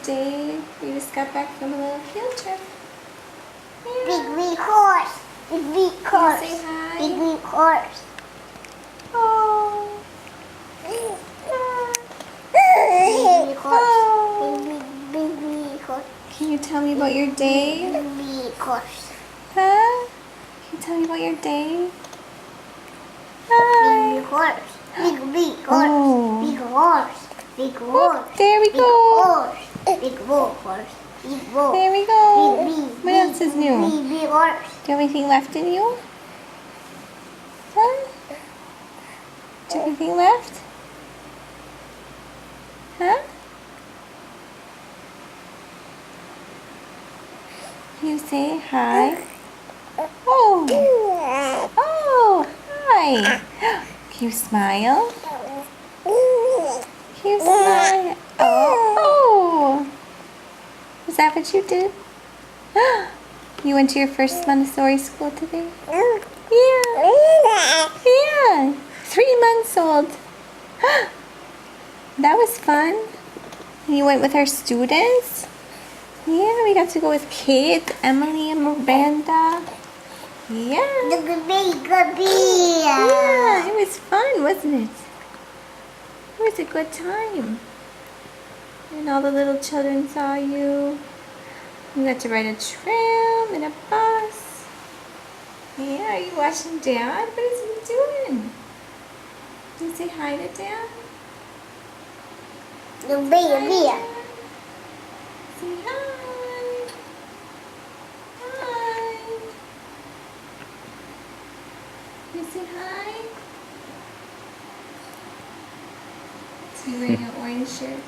day? We just got back from a little field trip. Yeah. Big green horse. Big green horse. Say hi. Big green horse. Oh. Big green horse. Big green horse. Can you tell me about your day? Big green horse. Huh? Can you tell me about your day? Big Hi. green horse. Big green horse. Oh. Big horse. Big horse. There we Big go. horse. Big horse. Big horse. There we go. Big, What else is new? Big horse. Do you have anything left in you? Huh? Do you have anything left? Huh? Can you say hi? Oh. Oh, hi. Can you smile? Can you smile? Oh. Is that what you did? You went to your first Montessori school today? Yeah. Yeah. 3 months old. That was fun. You went with our students? Yeah, we got to go with Kate, Emily, and Miranda. Yeah. The good bee. Yeah, it was fun, wasn't it? It was a good time. And all the little children saw you. You got to ride a tram and a bus. Yeah, are you watching Dad? What is he doing? Can you say hi to Dad? The bee. Say hi. Hi. Can you say hi? Is he wearing an orange shirt?